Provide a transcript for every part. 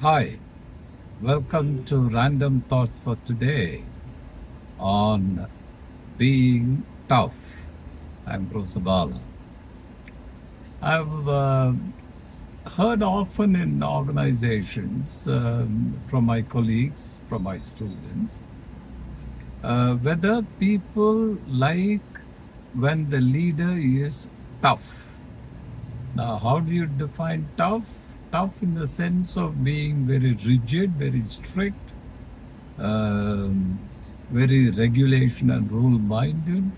Hi, welcome to Random Thoughts for today on being tough. I'm Bruce Abala. I've heard often in organizations from my colleagues, from my students, whether people like when the leader is tough. Now, how do you define tough? Tough in the sense of being very rigid, very strict, um, very regulation and rule minded,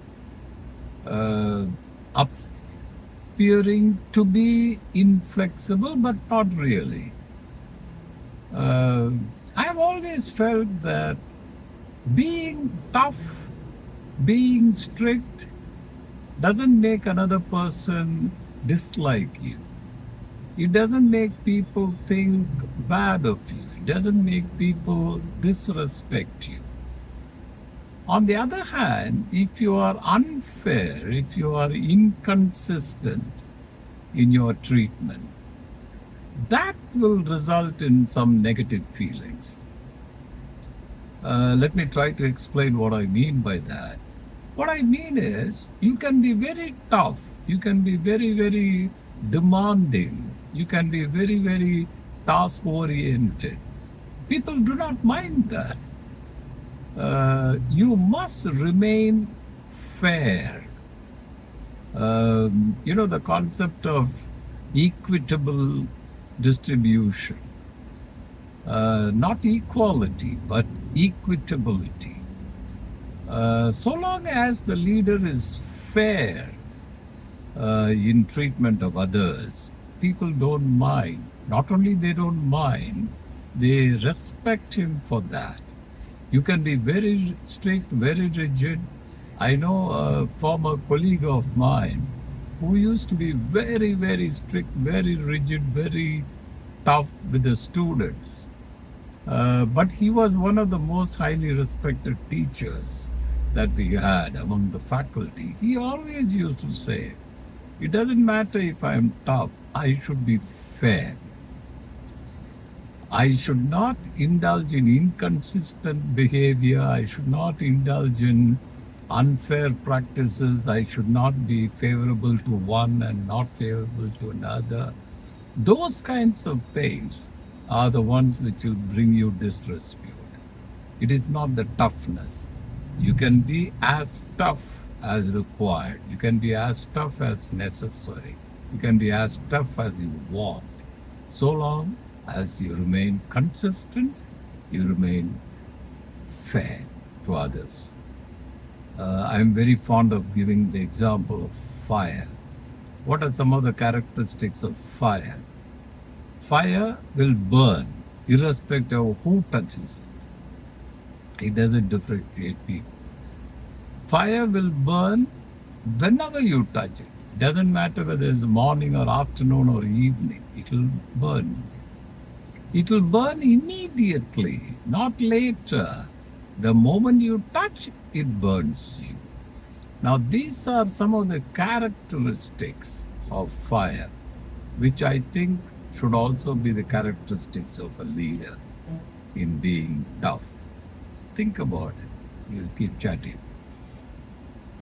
uh, appearing to be inflexible, but not really. Uh, I've always felt that being tough, being strict, doesn't make another person dislike you. It doesn't make people think bad of you. It doesn't make people disrespect you. On the other hand, if you are unfair, if you are inconsistent in your treatment, that will result in some negative feelings. Let me try to explain what I mean by that. What I mean is, you can be very tough, you can be very, very demanding, you can be very, very task oriented. People do not mind that. You must remain fair. The concept of equitable distribution, not equality, but equitability. So long as the leader is fair in treatment of others, people don't mind. Not only they don't mind, they respect him for that. You can be very strict, very rigid. I know a former colleague of mine who used to be very, very strict, very rigid, very tough with the students. But he was one of the most highly respected teachers that we had among the faculty. He always used to say, it doesn't matter if I'm tough, I should be fair. I should not indulge in inconsistent behavior. I should not indulge in unfair practices. I should not be favorable to one and not favorable to another. Those kinds of things are the ones which will bring you disrepute. It is not the toughness. You can be as tough as required. You can be as tough as necessary. You can be as tough as you want. So long as you remain consistent, you remain fair to others. I'm very fond of giving the example of fire. What are some of the characteristics of fire? Fire will burn irrespective of who touches it. It doesn't differentiate people. Fire will burn whenever you touch it. It doesn't matter whether it's morning or afternoon or evening. It will burn. It will burn immediately, not later. The moment you touch, it burns you. Now, these are some of the characteristics of fire, which I think should also be the characteristics of a leader in being tough. Think about it. We'll keep chatting.